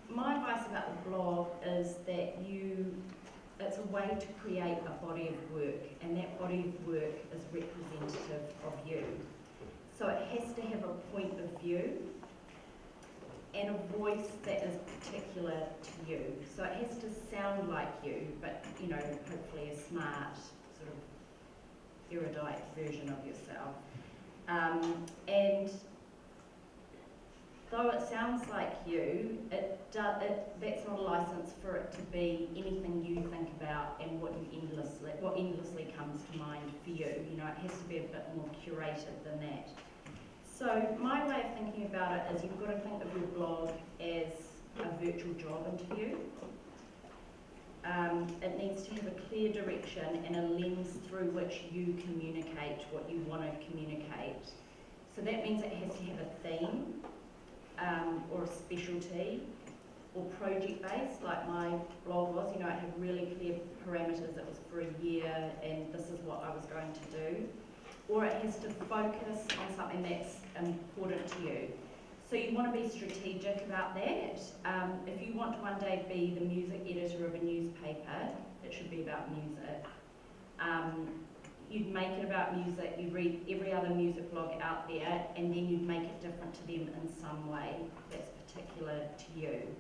my advice about the blog is that it's a way to create a body of work, and that body of work is representative of you. So it has to have a point of view and a voice that is particular to you. So it has to sound like you, but hopefully a smart, sort of erudite version of yourself. And though it sounds like you, that's not a license for it to be anything you think about and what endlessly comes to mind for you. It has to be a bit more curated than that. So my way of thinking about it is you've got to think of your blog as a virtual job interview. It needs to have a clear direction and a lens through which you communicate what you want to communicate. So that means it has to have a theme, or a specialty, or project-based, like my blog was. It had really clear parameters. It was for a year, and this is what I was going to do. Or it has to focus on something that's important to you. So you want to be strategic about that. If you want to one day be the music editor of a newspaper, it should be about music. You'd make it about music, you'd read every other music blog out there, and then you'd make it different to them in some way that's particular to you.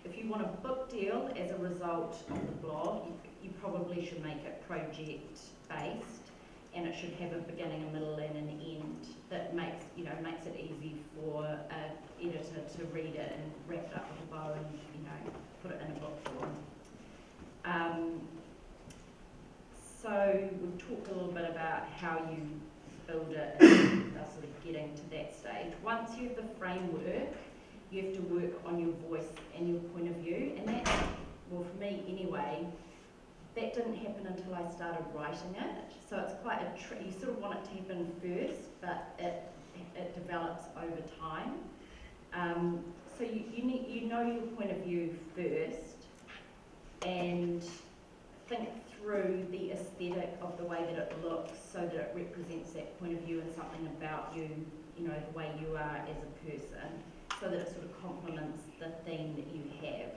If you want a book deal as a result of the blog, you probably should make it project-based, and it should have a beginning, a middle, and an end that makes it easy for an editor to read it and wrap it up with a bow and put it in a book form. So we've talked a little bit about how you build it and sort of getting to that stage. Once you have the framework, you have to work on your voice and your point of view, and that, well, for me anyway, that didn't happen until I started writing it. So it's quite you sort of want it to happen first, but it develops over time. So you know your point of view first, and think through the aesthetic of the way that it looks so that it represents that point of view and something about you, the way you are as a person, so that it sort of complements the theme that you have.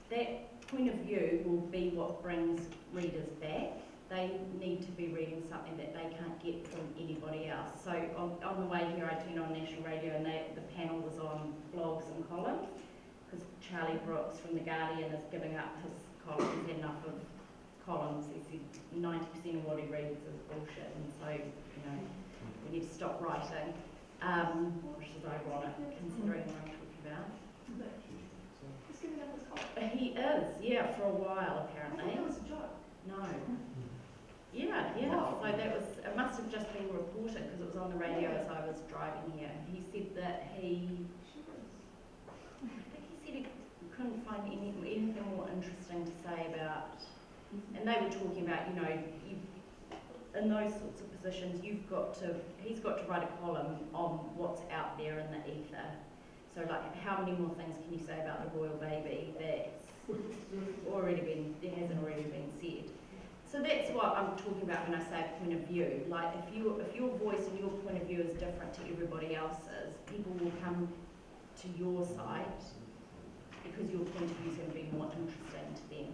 That point of view will be what brings readers back. They need to be reading something that they can't get from anybody else. So on the way here I turned on national radio and the panel was on blogs and columns, because Charlie Brooks from The Guardian is giving up his columns. He's had enough of columns. He said 90% of what he reads is bullshit, and so we need to stop writing, which is ironic considering what I'm talking about. He's giving up his column. He is, yeah, for a while apparently. I thought that was a joke. No. Yeah. Wow. So it must have just been reported because it was on the radio as I was driving here. He said that I think he said he couldn't find anything more interesting to say about, and they were talking about, in those sorts of positions, he's got to write a column on what's out there in the ether. So like, how many more things can you say about the royal baby that hasn't already been said? So that's what I'm talking about when I say point of view. Like, if your voice and your point of view is different to everybody else's, people will come to your site because your point of view is going to be more interesting to them.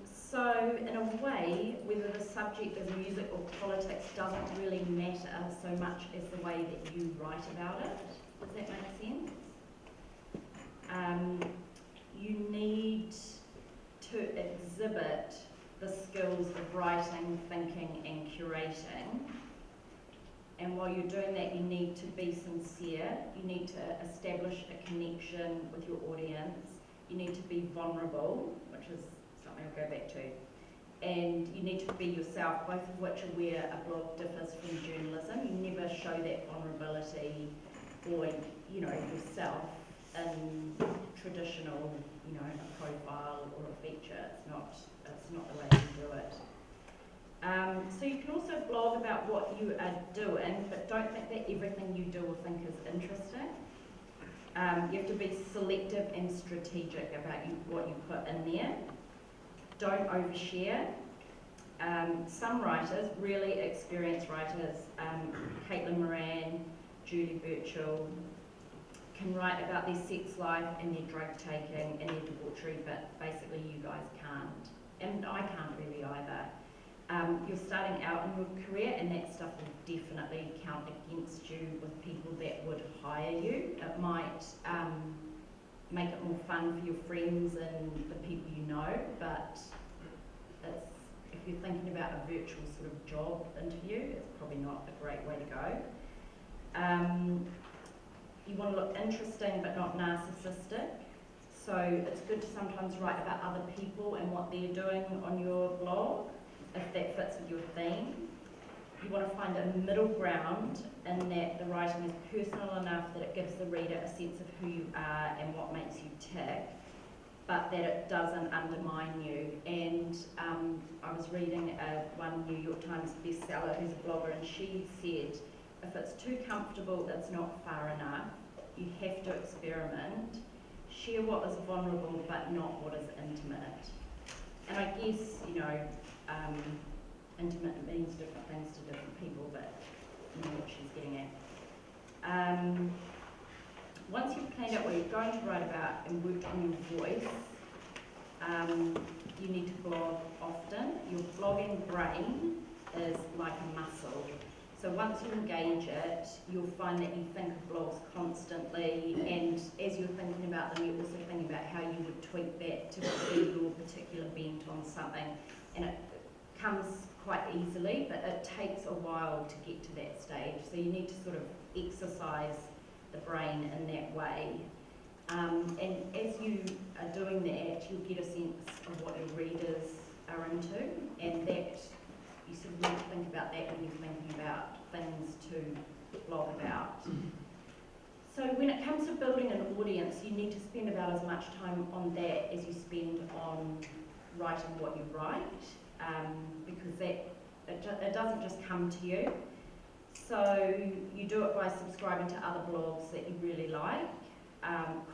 So in a way, whether the subject is music or politics doesn't really matter so much as the way that you write about it. Does that make sense? You need to exhibit the skills of writing, thinking and curating. And while you're doing that, you need to be sincere. You need to establish a connection with your audience. You need to be vulnerable, which is something I'll go back to. And you need to be yourself, both of which are where a blog differs from journalism. You never show that vulnerability or, yourself in traditional, a profile or a feature. It's not the way you do it. So you can also blog about what you are doing, but don't think that everything you do or think is interesting. You have to be selective and strategic about what you put in there. Don't overshare. Some writers, really experienced writers, Caitlin Moran, Julie Birchall, can write about their sex life and their drug taking and their debauchery, but basically you guys can't. And I can't really either. You're starting out in your career and that stuff will definitely count against you with people that would hire you. It might make it more fun for your friends and the people you know, but if you're thinking about a virtual sort of job interview, it's probably not a great way to go. You want to look interesting but not narcissistic. So it's good to sometimes write about other people and what they're doing on your blog, if that fits with your theme. You want to find a middle ground in that the writing is personal enough that it gives the reader a sense of who you are and what makes you tick, but that it doesn't undermine you. And I was reading one New York Times bestseller who's a blogger, and she said, if it's too comfortable, it's not far enough. You have to experiment. Share what is vulnerable, but not what is intimate. And I guess, intimate means different things to different people, but you know what she's getting at. Once you've planned out what you're going to write about and worked on your voice, you need to blog often. Your blogging brain is like a muscle. So once you engage it, you'll find that you think of blogs constantly, and as you're thinking about them, you're also thinking about how you would tweak that to suit your particular bent on something. And it comes quite easily, but it takes a while to get to that stage. So you need to sort of exercise the brain in that way. And as you are doing that, you'll get a sense of what your readers are into, and that you sort of need to think about that when you're thinking about things to blog about. So when it comes to building an audience, you need to spend about as much time on that as you spend on writing what you write, because it doesn't just come to you. So you do it by subscribing to other blogs that you really like,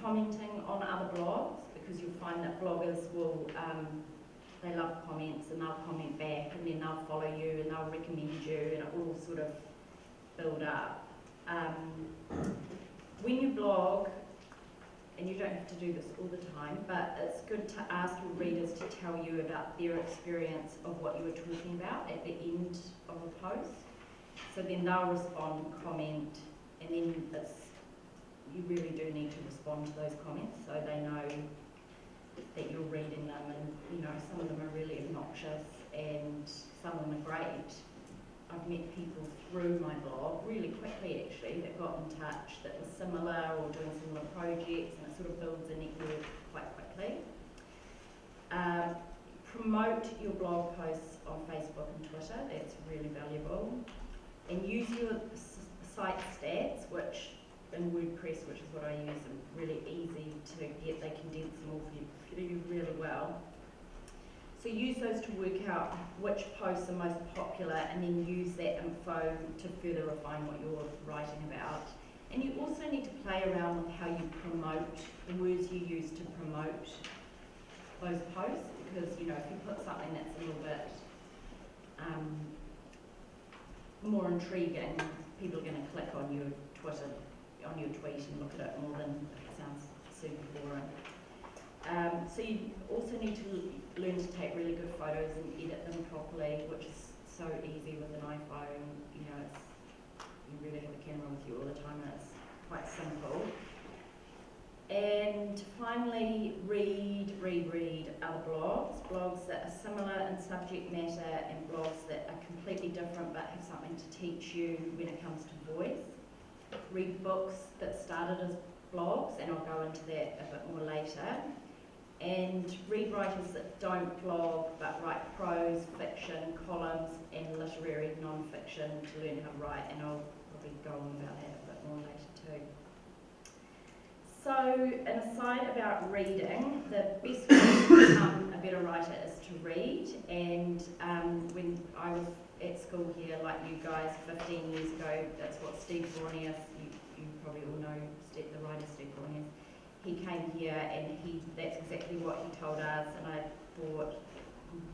commenting on other blogs, because you'll find that bloggers will they love comments, and they'll comment back, and then they'll follow you and they'll recommend you, and it will sort of build up. When you blog, and you don't have to do this all the time, but it's good to ask your readers to tell you about their experience of what you were talking about at the end of a post. So then they'll respond, comment, and then you really do need to respond to those comments so they know that you're reading them, and some of them are really obnoxious and some of them are great. I've met people through my blog really quickly actually that got in touch that were similar or doing similar projects, and it sort of builds a network quite quickly. Promote your blog posts on Facebook and Twitter, that's really valuable. And use your site stats, which in WordPress, which is what I use, are really easy to get. They condense them all for you really well. So use those to work out which posts are most popular, and then use that info to further refine what you're writing about. And you also need to play around with how you promote, the words you use to promote those posts, because if you put something that's a little bit more intriguing, people are going to click on your Twitter, on your tweet, and look at it more than if it sounds super boring. So you also need to learn to take really good photos and edit them properly, which is so easy with an iPhone. You really have a camera with you all the time, and it's quite simple. And finally, read other blogs that are similar in subject matter, and blogs that are completely different but have something to teach you when it comes to voice. Read books that started as blogs, and I'll go into that a bit more later. And read writers that don't blog but write prose, fiction, columns, and literary non-fiction to learn how to write, and I'll probably go on about that a bit more later too. So, an aside about reading, the best way to become a better writer is to read. And when I was at school here, like you guys, 15 years ago, that's what Steve Bornius, you probably all know the writer Steve Bornius, he came here and that's exactly what he told us, and I thought,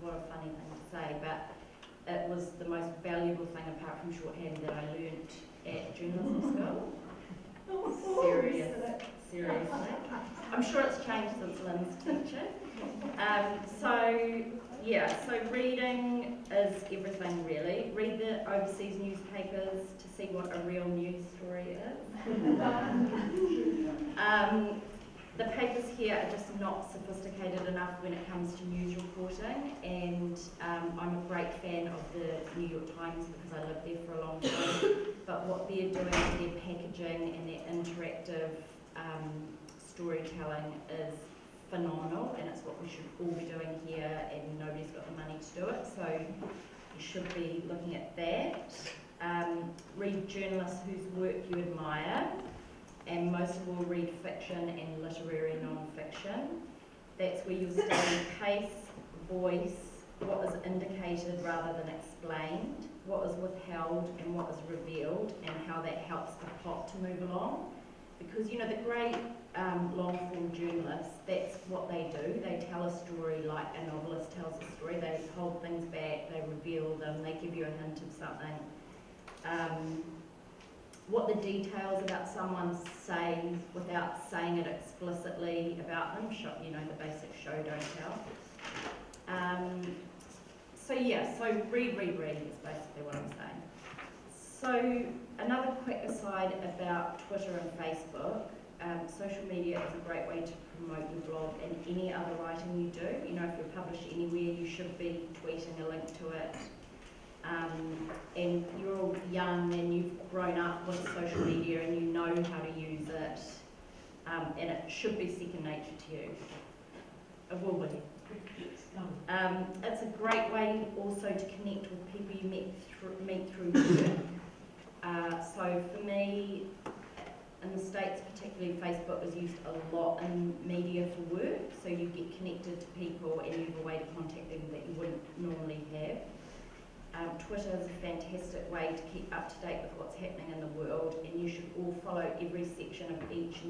what a funny thing to say, but it was the most valuable thing apart from shorthand that I learnt at journalism school. overseas newspapers to see what a real news story is. The papers here are just not sophisticated enough when it comes to news reporting, and I'm a great fan of the New York Times because I lived there for a long time. But what they're doing with their packaging and their interactive storytelling is phenomenal, and it's what we should all be doing here, and nobody's got the money to do it, so you should be looking at that. Read journalists whose work you admire, and most of all read fiction and literary non-fiction. That's where you'll study pace, voice, what is indicated rather than explained, what is withheld and what is revealed, and how that helps the plot to move along. Because, you know, the great long-form journalists, that's what they do. They tell a story like a novelist tells a story. They hold things back, they reveal them, they give you a hint of something. What the details about someone say without saying it explicitly about them, you know, the basic show, don't tell. So read is basically what I'm saying. So another quick aside about Twitter and Facebook. Social media is a great way to promote your blog and any other writing you do. You know, if you're published anywhere, you should be tweeting a link to it. And you're all young and you've grown up with social media and you know how to use it, and it should be second nature to you. It will be. It's a great way also to connect with people you meet through work. So for me, in the States particularly, Facebook is used a lot in media for work, so you get connected to people and you have a way to contact them that you wouldn't normally have. Twitter is a fantastic way to keep up to date with what's happening in the world, and you should all follow every section of each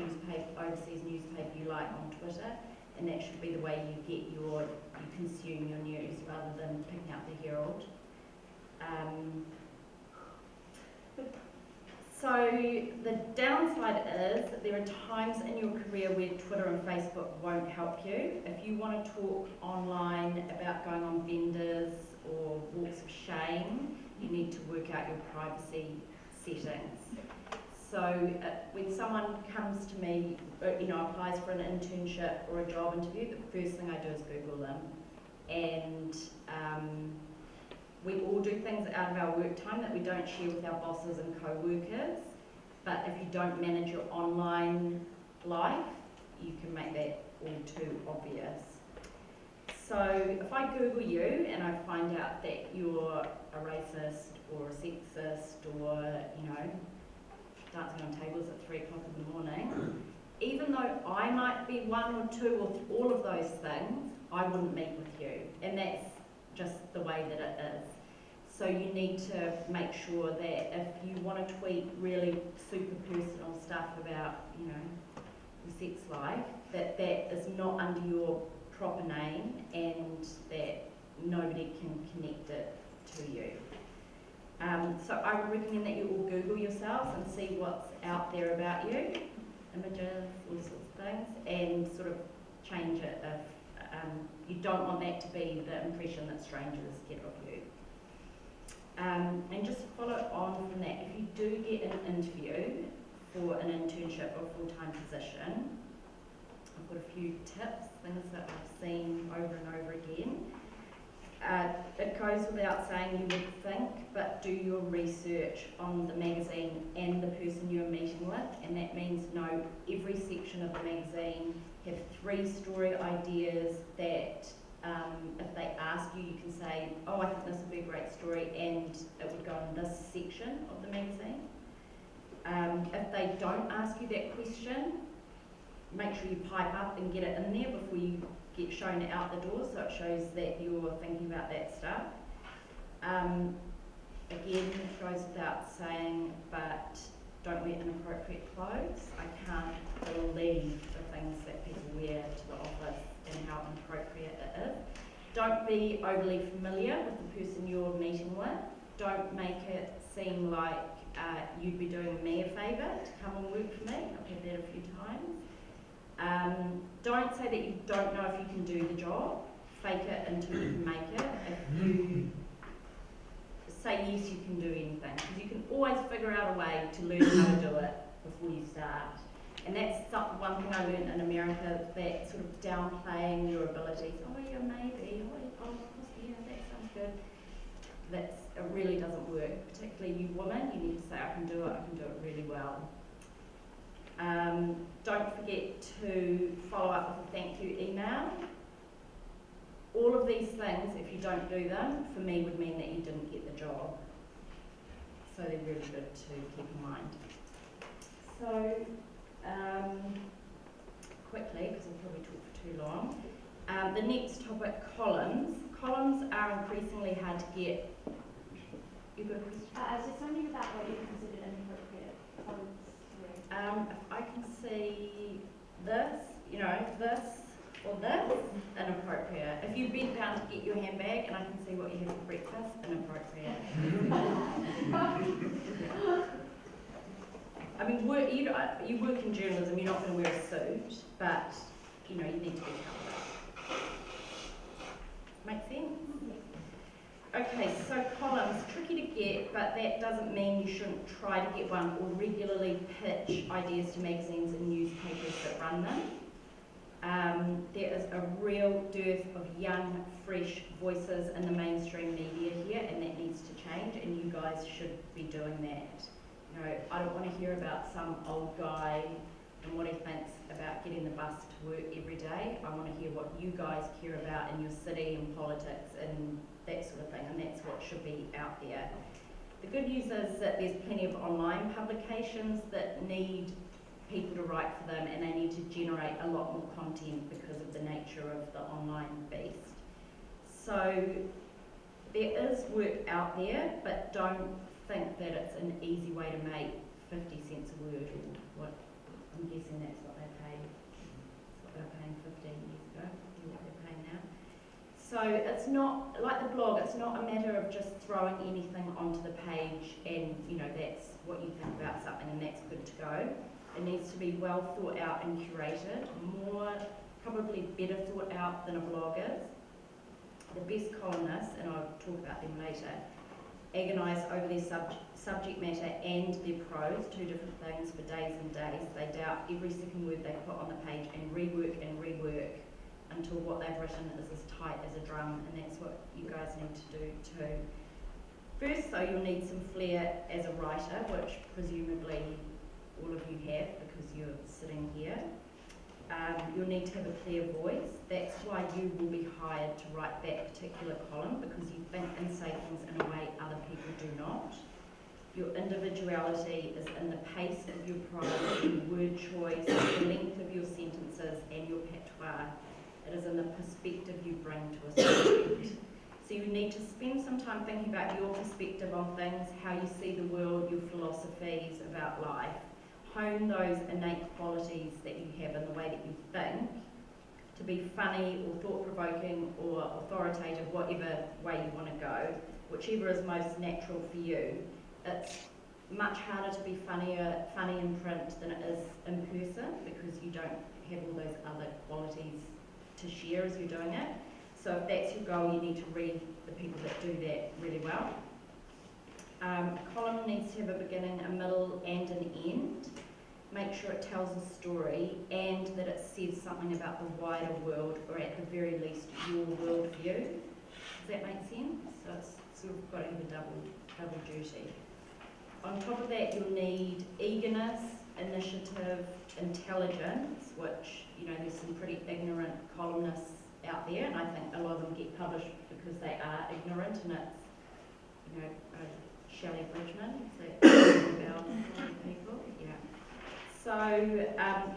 overseas newspaper you like on Twitter, and that should be the way you consume your news rather than picking up the Herald. So the downside is that there are times in your career where Twitter and Facebook won't help you. If you want to talk online about going on vendors or walks of shame, you need to work out your privacy settings. So when someone comes to me, applies for an internship or a job interview, the first thing I do is Google them. And we all do things out of our work time that we don't share with our bosses and co-workers, but if you don't manage your online life, you can make that all too obvious. So if I Google you and I find out that you're a racist or a sexist or, dancing on tables at 3 o'clock in the morning, even though I might be one or two or all of those things, I wouldn't meet with you. And that's just the way that it is. So you need to make sure that if you want to tweet really super personal stuff about, your sex life, that is not under your proper name and that nobody can connect it to you. So I would recommend that you all Google yourselves and see what's out there about you, images, all sorts of things, and sort of change it if you don't want that to be the impression that strangers get of you. And just to follow on from that, if you do get an interview for an internship or full-time position, I've got a few tips, things that I've seen over and over again. It goes without saying you would think, but do your research on the magazine and the person you're meeting with, and that means know every section of the magazine, have 3 story ideas that if they ask you, you can say, oh, I think this would be a great story and it would go in this section of the magazine. If they don't ask you that question, make sure you pipe up and get it in there before you get shown out the door, so it shows that you're thinking about that stuff. Again, it goes without saying, but don't wear inappropriate clothes. I can't believe the things that people wear to the office and how inappropriate it is. Don't be overly familiar with the person you're meeting with. Don't make it seem like you'd be doing me a favour to come and work for me. I've had that a few times. Don't say that you don't know if you can do the job. Fake it until you can make it. If you say yes, you can do anything, because you can always figure out a way to learn how to do it before you start. And that's one thing I learned in America, that sort of downplaying your abilities. Oh yeah, maybe. Oh, yeah, that sounds good. It really doesn't work. Particularly you women, you need to say, I can do it really well. Don't forget to follow up with a thank you email. All of these things, if you don't do them, for me would mean that you didn't get the job. So they're really good to keep in mind. So, quickly, because I'll probably talk for too long. The next topic, columns. Columns are increasingly hard to get. You've got a question? I was just wondering about what you considered inappropriate columns. If I can see this, this or this, inappropriate. If you bent down to get your handbag and I can see what you had for breakfast, inappropriate. I mean, you work in journalism, you're not going to wear a suit, but you need to be covered. Make sense? Okay, so columns, tricky to get, but that doesn't mean you shouldn't try to get one or regularly pitch ideas to magazines and newspapers that run them. There is a real dearth of young, fresh voices in the mainstream media here, and that needs to change, and you guys should be doing that. I don't want to hear about some old guy and what he thinks about getting the bus to work every day. I want to hear what you guys care about in your city and politics and that sort of thing, and that's what should be out there. The good news is that there's plenty of online publications that need people to write for them, and they need to generate a lot more content because of the nature of the online beast. So there is work out there, but don't think that it's an easy way to make 50 cents a word, or what I'm guessing that's what they paid. That's what they were paying 15 years ago, and what they're paying now. So it's not, like the blog, it's not a matter of just throwing anything onto the page and that's what you think about something and that's good to go. It needs to be well thought out and curated, probably better thought out than a blog is. The best columnists, and I'll talk about them later, agonise over their subject matter and their prose, two different things, for days and days. They doubt every second word they put on the page and rework until what they've written is as tight as a drum, and that's what you guys need to do too. First though, you'll need some flair as a writer, which presumably all of you have because you're sitting here. You'll need to have a clear voice. That's why you will be hired to write that particular column, because you think and say things in a way other people do not. Your individuality is in the pace of your prose, your word choice, the length of your sentences and your patois. It is in the perspective you bring to a subject. So you need to spend some time thinking about your perspective on things, how you see the world, your philosophies about life. Hone those innate qualities that you have in the way that you think to be funny or thought-provoking or authoritative, whatever way you want to go, whichever is most natural for you. It's much harder to be funny in print than it is in person, because you don't have all those other qualities to share as you're doing it. So if that's your goal, you need to read the people that do that really well. A column needs to have a beginning, a middle and an end. Make sure it tells a story and that it says something about the wider world, or at the very least your worldview. Does that make sense? So it's sort of got to have a double duty. On top of that, you'll need eagerness, initiative, intelligence, which, there's some pretty ignorant columnists out there, and I think a lot of them get published because they are ignorant, and it's, Shelley Bridgman, about people, yeah. So,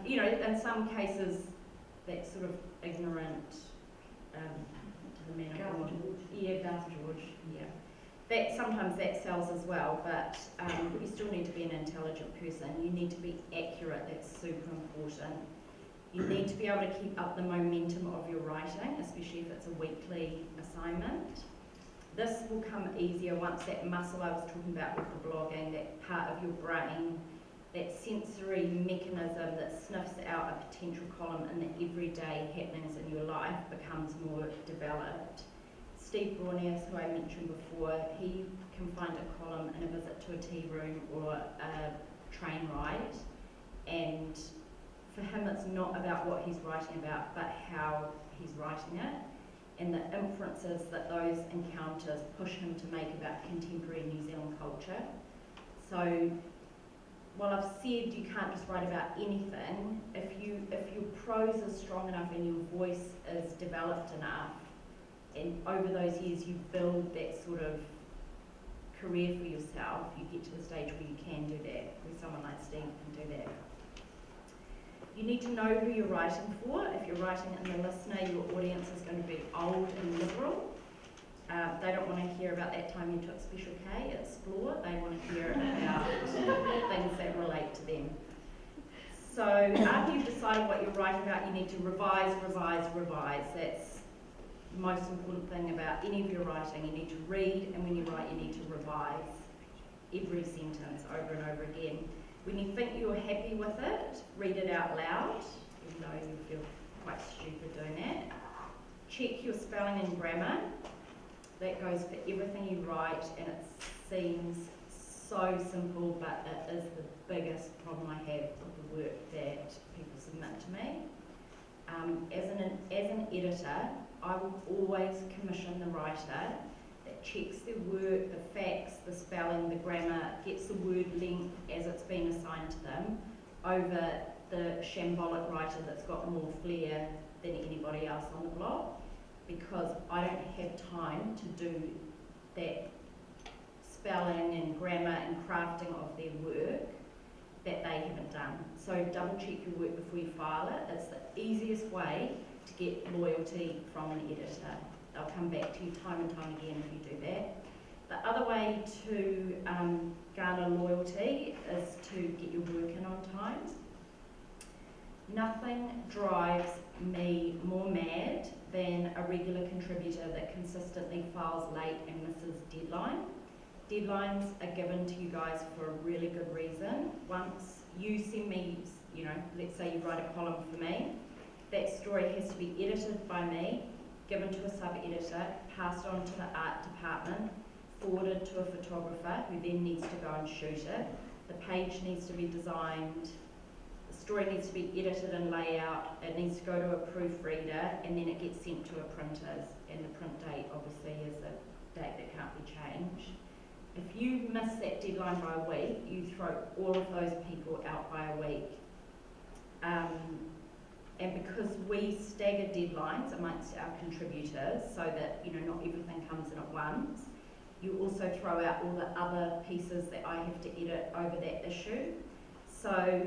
in some cases, that sort of ignorant, to the man of God. Yeah, Garth George, yeah. Sometimes that sells as well, but you still need to be an intelligent person. You need to be accurate, that's super important. You need to be able to keep up the momentum of your writing, especially if it's a weekly assignment. This will come easier once that muscle I was talking about with the blogging, that part of your brain, that sensory mechanism that sniffs out a potential column in the everyday happenings in your life, becomes more developed. Steve Borneas, who I mentioned before, he can find a column in a visit to a tea room or a train ride, and for him it's not about what he's writing about, but how he's writing it, and the inferences that those encounters push him to make about contemporary New Zealand culture. So, while I've said you can't just write about anything, if your prose is strong enough and your voice is developed enough, and over those years you build that sort of career for yourself, you get to the stage where you can do that, where someone like Steve can do that. You need to know who you're writing for. If you're writing in the listener, your audience is going to be old and liberal. They don't want to hear about that time you took Special K at Explore. They want to hear about things that relate to them. So after you've decided what you're writing about, you need to revise. That's the most important thing about any of your writing. You need to read, and when you write, you need to revise every sentence over and over again. When you think you're happy with it, read it out loud, even though you feel quite stupid doing that. Check your spelling and grammar. That goes for everything you write, and it seems so simple, but it is the biggest problem I have with the work that people submit to me. As an editor, I will always commission the writer that checks their work, the facts, the spelling, the grammar, gets the word length as it's been assigned to them, over the shambolic writer that's got more flair than anybody else on the blog, because I don't have time to do that spelling and grammar and crafting of their work that they haven't done. So double check your work before you file it. It's the easiest way to get loyalty from an editor. They'll come back to you time and time again if you do that. The other way to garner loyalty is to get your work in on time. Nothing drives me more mad than a regular contributor that consistently files late and misses deadline. Deadlines are given to you guys for a really good reason. Once you send me, let's say you write a column for me, that story has to be edited by me, given to a sub-editor, passed on to the art department, forwarded to a photographer who then needs to go and shoot it. The page needs to be designed, the story needs to be edited and laid out, it needs to go to a proofreader, and then it gets sent to a printer's, and the print date obviously is a date that can't be changed. If you miss that deadline by a week, you throw all of those people out by a week. And because we stagger deadlines amongst our contributors so that not everything comes in at once, you also throw out all the other pieces that I have to edit over that issue. So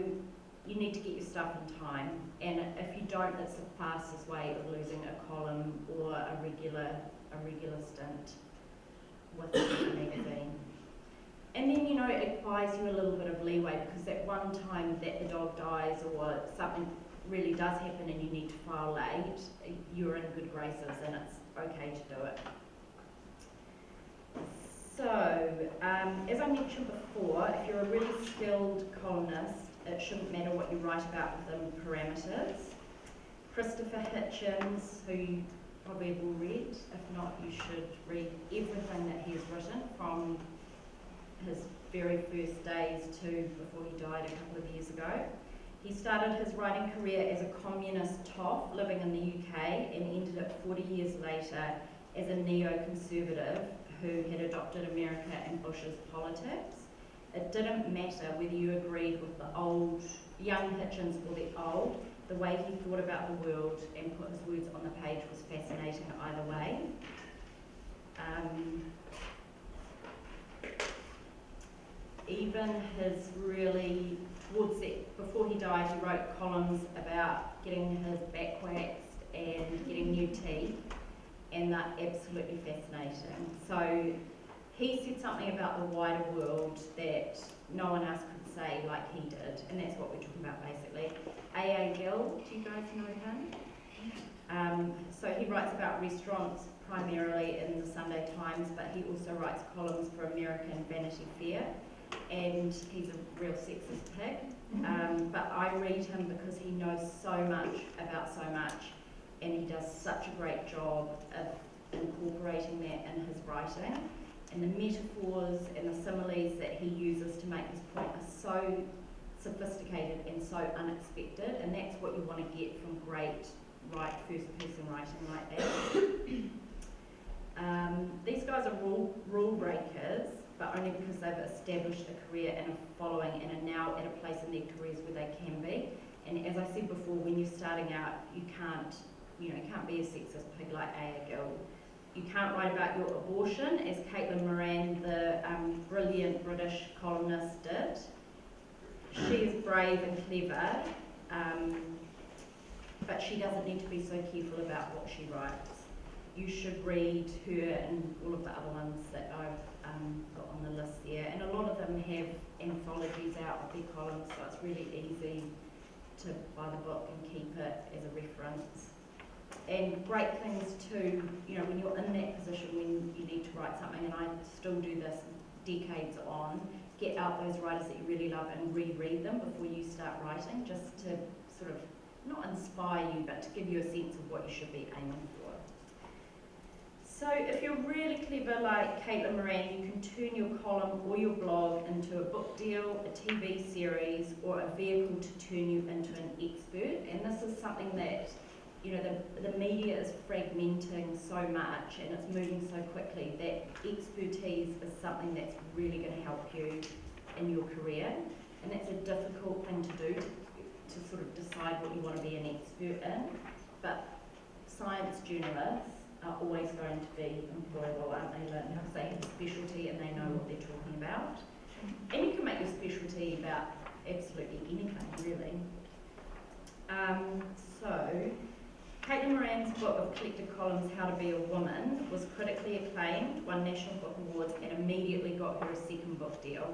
you need to get your stuff in time, and if you don't, it's the fastest way of losing a column or a regular stint with the magazine. And then it buys you a little bit of leeway, because that one time that the dog dies or something really does happen and you need to file late, you're in good graces and it's okay to do it. So, as I mentioned before, if you're a really skilled columnist, it shouldn't matter what you write about within parameters. Christopher Hitchens, who you probably have all read, if not you should read everything that he's written from his very first days to before he died a couple of years ago. He started his writing career as a communist toff living in the UK and ended it 40 years later as a neoconservative who had adopted America and Bush's politics. It didn't matter whether you agreed with the old, young Hitchens or the old, the way he thought about the world and put his words on the page was fascinating either way. Even his really, before he died, he wrote columns about getting his back waxed and getting new teeth, and they're absolutely fascinating. So he said something about the wider world that no one else could say like he did, and that's what we're talking about basically. A.A. Gill, do you guys know him? So he writes about restaurants primarily in the Sunday Times, but he also writes columns for American Vanity Fair, and he's a real sexist pig. But I read him because he knows so much about so much, and he does such a great job of incorporating that in his writing. And the metaphors and the similes that he uses to make his point are so sophisticated and so unexpected, and that's what you want to get from great first-person writing like that. These guys are rule breakers, but only because they've established a career and a following and are now at a place in their careers where they can be. And as I said before, when you're starting out, you can't be a sexist pig like Aya Gill. You can't write about your abortion, as Caitlin Moran, the brilliant British columnist, did. She is brave and clever, but she doesn't need to be so careful about what she writes. You should read her and all of the other ones that I've got on the list there. And a lot of them have anthologies out of their columns, so it's really easy to buy the book and keep it as a reference. And great things too, when you're in that position when you need to write something, and I still do this decades on, get out those writers that you really love and reread them before you start writing, just to sort of, not inspire you, but to give you a sense of what you should be aiming for. So if you're really clever like Caitlin Moran, you can turn your column or your blog into a book deal, a TV series, or a vehicle to turn you into an expert. And this is something that the media is fragmenting so much and it's moving so quickly that expertise is something that's really going to help you in your career. And that's a difficult thing to do, to sort of decide what you want to be an expert in. But science journalists are always going to be employable, aren't they, Lynn? Because they have a specialty and they know what they're talking about. And you can make your specialty about absolutely anything, really. So, Caitlin Moran's book of collected columns, How to Be a Woman, was critically acclaimed, won National Book Awards, and immediately got her a second book deal.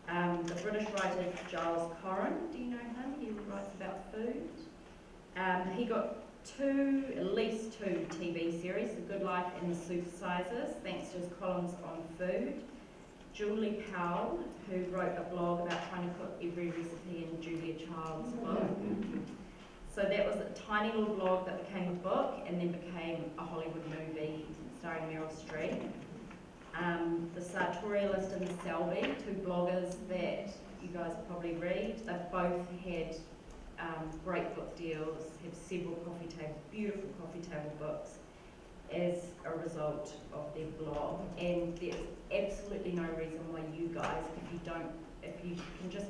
The British writer Giles Corran, do you know him? He writes about food. He got at least two TV series, The Good Life and The Supersizers, thanks to his columns on food. Julie Powell, who wrote a blog about trying to cook every recipe in Julia Child's book. So that was a tiny little blog that became a book and then became a Hollywood movie starring Meryl Streep. The Sartorialist and the Selby, two bloggers that you guys probably read, they've both had great book deals, have several beautiful coffee table books as a result of their blog. And there's absolutely no reason why you guys, if you can just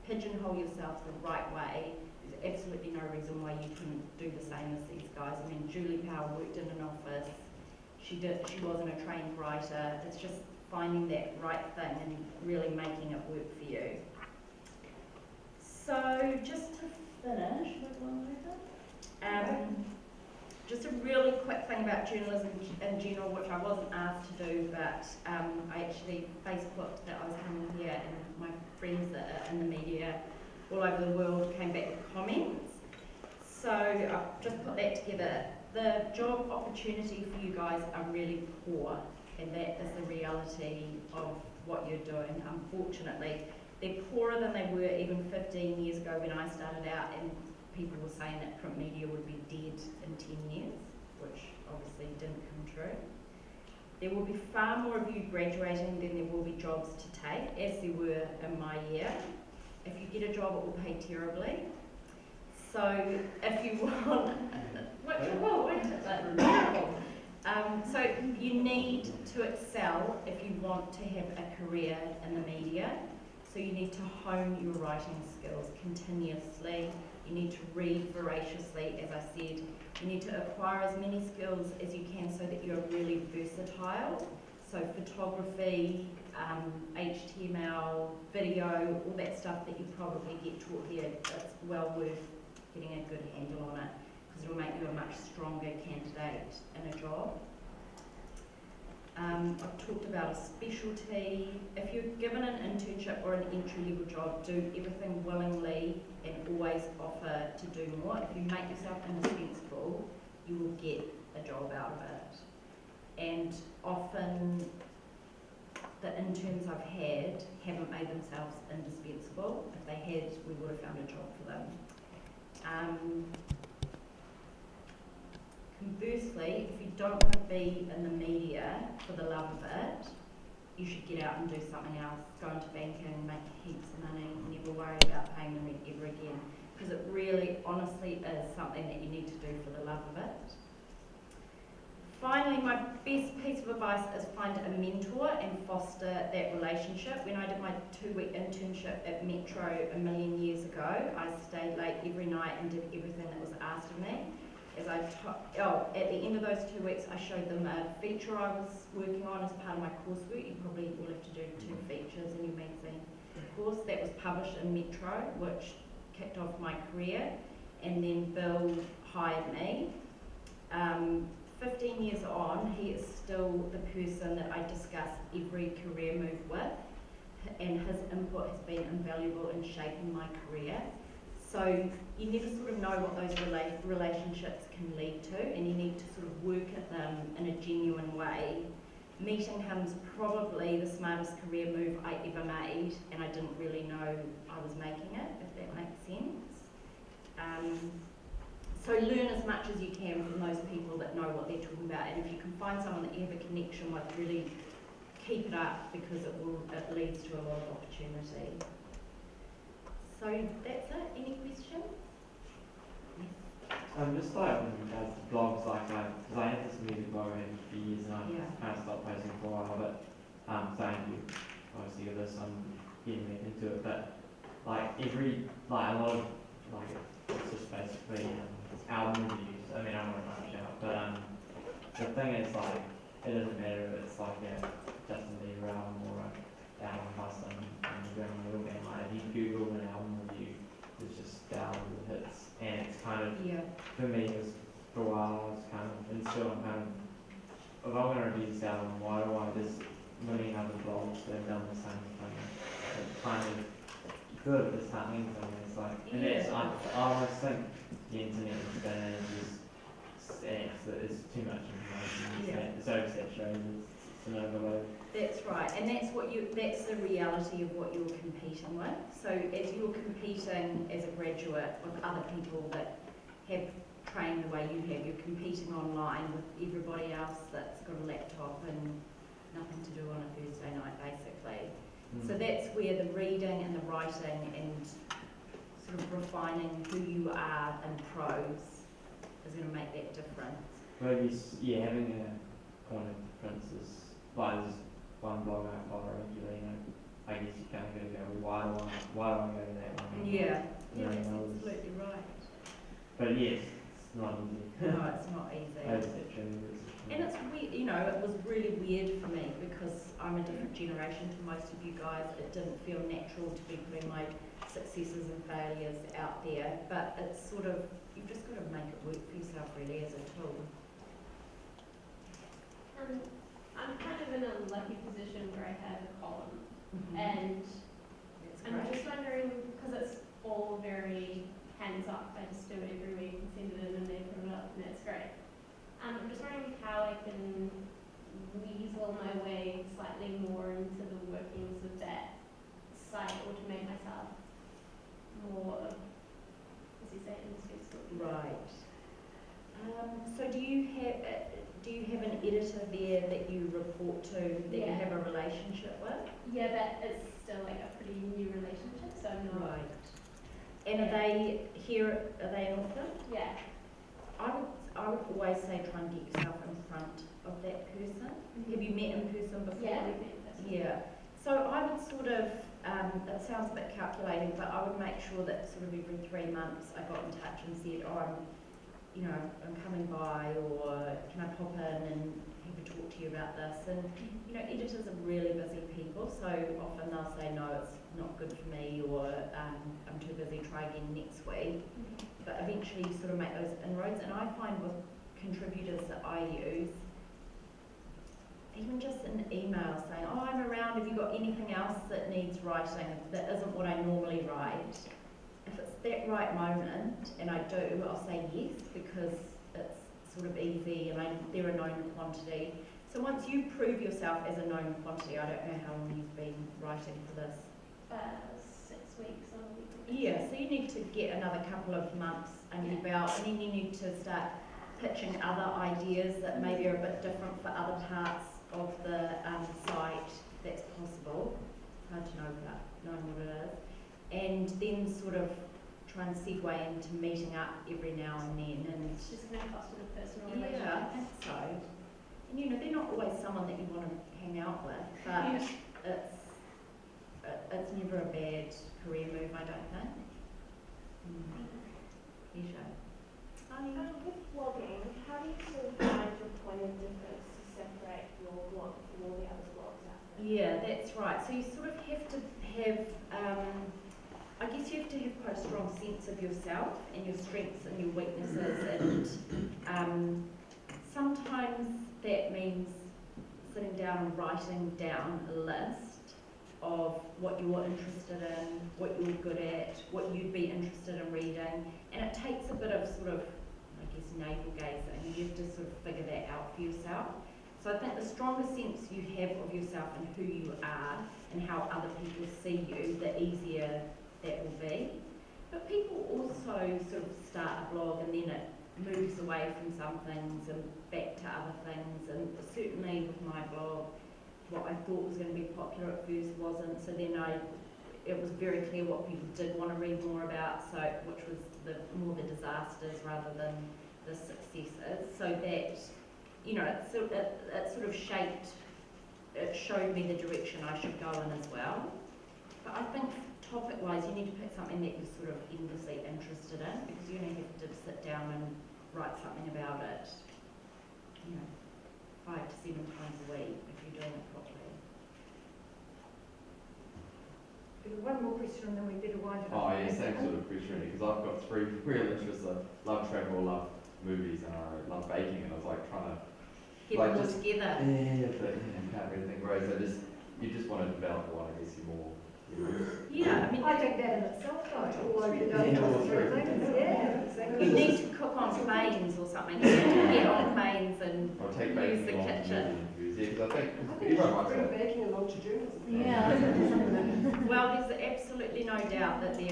pigeonhole yourself the right way, there's absolutely no reason why you couldn't do the same as these guys. I mean, Julie Powell worked in an office. She wasn't a trained writer. It's just finding that right thing and really making it work for you. So just to finish with one letter, just a really quick thing about journalism in general, which I wasn't asked to do, but I actually Facebooked that I was coming here, and my friends that are in the media all over the world came back with comments. So I've just put that together. The job opportunity for you guys are really poor, and that is the reality of what you're doing, unfortunately. They're poorer than they were even 15 years ago when I started out, and people were saying that print media would be dead in 10 years, which obviously didn't come true. There will be far more of you graduating than there will be jobs to take, as there were in my year. If you get a job, it will pay terribly. So if you want, which it will, won't it? Terrible. So you need to excel if you want to have a career in the media. So you need to hone your writing skills continuously. You need to read voraciously, as I said. You need to acquire as many skills as you can so that you're really versatile. So photography, HTML, video, all that stuff that you probably get taught here, it's well worth getting a good handle on it, because it'll make you a much stronger candidate in a job. I've talked about a specialty. If you're given an internship or an entry-level job, do everything willingly and always offer to do more. If you make yourself indispensable, you will get a job out of it. And often the interns I've had haven't made themselves indispensable. If they had, we would have found a job for them. Conversely, if you don't want to be in the media for the love of it, you should get out and do something else. Go into banking, make heaps of money, never worry about paying the rent ever again. Because it really, honestly, is something that you need to do for the love of it. Finally, my best piece of advice is find a mentor and foster that relationship. When I did my 2-week internship at Metro a million years ago, I stayed late every night and did everything that was asked of me. At the end of those 2 weeks, I showed them a feature I was working on as part of my coursework. You probably will have to do 2 features in your magazine course. That was published in Metro, which kicked off my career, and then Bill hired me. 15 years on, he is still the person that I discuss every career move with, and his input has been invaluable in shaping my career. So you never sort of know what those relationships can lead to, and you need to sort of work at them in a genuine way. Meeting him's probably the smartest career move I ever made, and I didn't really know I was making it, if that makes sense. So learn as much as you can from those people that know what they're talking about, and if you can find someone that you have a connection with, really keep it up, because it leads to a lot of opportunity. So that's it. Any questions? Yes. Just like when you guys blogs, because I had this music blog for years and I kind of stopped posting for a while, but saying you obviously with this, I'm getting back into it, but a lot of it's just basically album reviews. I mean, I don't want to rush out, but the thing is it doesn't matter if it's Justin Bieber album or album custom and you're going a little bit if you Google an album review, it's just album hits, and it's kind of for me it was for a while I was kind of, and still I'm kind of, if I'm going to review this album, why do I just million other blogs that have done the same thing? It's kind of good at this time thing. It's and it's I almost think the internet is bad, it's too much information, it's oversaturated, it's an overload. That's right, and that's the reality of what you're competing with. So as you're competing as a graduate with other people that have trained the way you have, you're competing online with everybody else that's got a laptop and nothing to do on a Thursday night, basically. So that's where the reading and the writing and sort of refining who you are in prose is going to make that difference. Well, having a point of difference is, there's one blog I follow regularly, I guess you kind of got to go, why do I go to that one? Yeah, that's absolutely right. But yes, it's not easy. No, it's not easy. And it's weird, it was really weird for me because I'm a different generation to most of you guys. It didn't feel natural to be putting my successes and failures out there, but it's sort of, you've just got to make it work for yourself really as a tool. I'm kind of in a lucky position where I have a column, and I'm just wondering, because it's all very hands up, I just do it every week and send it in and they put it up and that's great. I'm just wondering how I can weasel my way slightly more into the workings of that site, or to make myself more, as you say, indispensable. Right. So do you have an editor there that you report to, that you have a relationship with? Yeah, that is still a pretty new relationship, so I'm not. Right. And are they here? Are they in Auckland? Yeah. I would always say try and get yourself in front of that person. Have you met in person before? Yeah, we've met in person. Yeah. So I would sort of, it sounds a bit calculating, but I would make sure that sort of every 3 months I got in touch and said, I'm coming by, or can I pop in and have a talk to you about this? And editors are really busy people, so often they'll say, no, it's not good for me, or I'm too busy, try again next week. But eventually you sort of make those inroads, and I find with contributors that I use, even just an email saying, I'm around, have you got anything else that needs writing that isn't what I normally write? If it's that right moment, and I do, I'll say yes, because it's sort of easy and they're a known quantity. So once you prove yourself as a known quantity, I don't know how long you've been writing for this. 6 weeks or a week. Yeah, so you need to get another couple of months under your belt, and then you need to start pitching other ideas that maybe are a bit different for other parts of the site. That's possible. Hard to know without knowing what it is. And then sort of try and segue into meeting up every now and then. And It's just going to foster the personal yeah, I relationship. think so. And you know, they're not always someone that you want to hang out with, but it's never a bad career move, I don't think. Pleasure. With blogging, how do you sort of find your point of difference to separate your blog from all the other blogs out there? Yeah, that's right. So you sort of have to have, I guess you have to have quite a strong sense of yourself and your strengths and your weaknesses, and sometimes that means sitting down and writing down a list of what you're interested in, what you're good at, what you'd be interested in reading, and it takes a bit of sort of, I guess, navel gazing. You have to sort of figure that out for yourself. So I think the stronger sense you have of yourself and who you are and how other people see you, the easier that will be. But people also sort of start a blog and then it moves away from some things and back to other things, and certainly with my blog, what I thought was going to be popular at first wasn't, so then it was very clear what people did want to read more about, so which was more the disasters rather than the successes, so that, you know, it sort of shaped, it showed me the direction I should go in as well. But I think topic-wise, you need to pick something that you're sort of endlessly interested in, because you're going to have to sit down and write something about it, you know, 5 to 7 times a week if you're doing it properly. One more question and then we better wind it up. Oh yeah, same sort of question really, because I've got 3 real interests. I love travel, love movies, and I love baking, and I was like trying to Get like them all just, together. yeah, but you can't really think right, so you just want to develop one, I guess you more, Yeah, I mean, I think that in itself, though, all over the Yeah, all three three. things, yeah, exactly. you need to cook on planes or something. You need to get on planes and I'll take use baking the along to kitchen. movie interviews, yeah, because I think I everyone likes bring that. baking along to journalism. Well, there's absolutely no doubt that the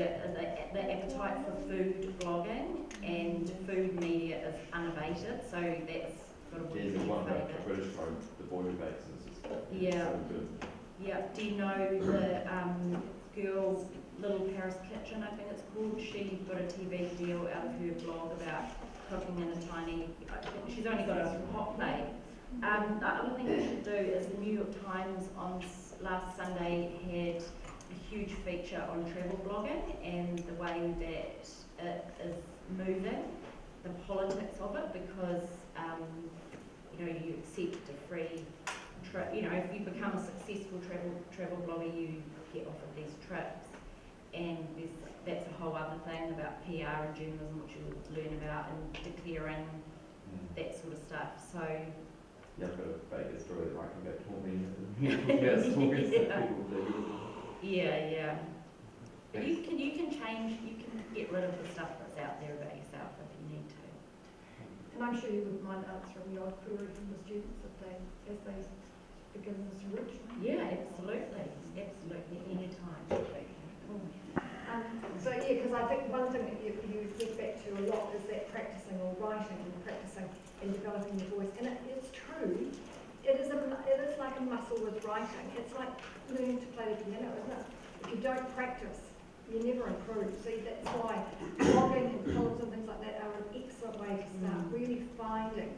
appetite for food blogging and food media is unabated, so that's got to There's be one your about the favourite. British folk, the boy bakes, and it's just Yeah. so good. Yeah, do you know the girl, Little Paris Kitchen, I think it's called? She got a TV deal out of her blog about cooking in a tiny, I think she's only got a hot plate. The other thing you should do is the New York Times on last Sunday had a huge feature on travel blogging and the way that it is moving, the politics of it, because you know, you accept a free trip. You know, if you become a successful travel blogger, you get offered these trips, and that's a whole other thing about PR and journalism, which you'll learn about, and declaring that sort of stuff. So Yeah, I've got a bake a story that might come back to haunt me. About stories that people do. yeah. But you can change, you can get rid of the stuff that's out there about yourself if you need to. And I'm sure you wouldn't mind answering the odd query from the students as they begin this route. Yeah, absolutely, anytime. So yeah, because I think one thing that you get back to a lot is that practicing or writing and practicing and developing your voice. And it's true. It is like a muscle with writing. It's like learning to play the piano, isn't it? If you don't practice, you never improve. See, that's why blogging and columns and things like that are an excellent way to start really finding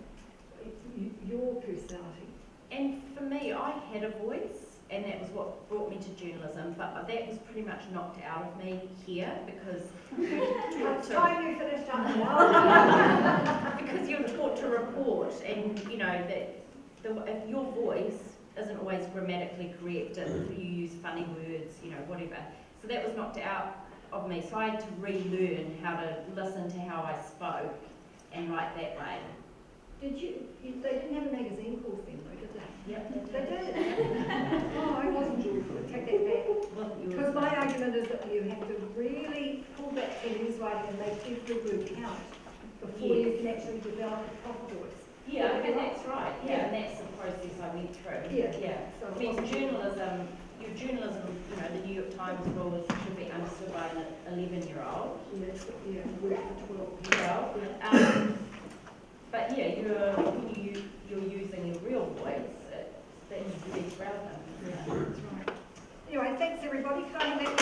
your personality. And for me, I had a voice, and that was what brought me to journalism, but that was pretty much knocked out of me here because It's time you finished up now. because you're taught to report, and you know that if your voice isn't always grammatically correct, if you use funny words, you know, whatever. So that was knocked out of me. So I had to relearn how to listen to how I spoke and write that way. They didn't have a magazine course then, though, did they? Yep. They did. Oh, I wasn't sure. Take that back. Wasn't yours. Because my argument is that you have to really pull back to news writing and make every word count before you can actually develop a proper voice. Yeah, and that's right. Yeah, and that's the process I went through. Yeah. So I mean, journalism, you know, the New York Times rules should be understood by an 11-year-old. Yeah, work for 12. But you're using your real voice, that's the best relevant. That's right. Anyway, thanks everybody. Can I have that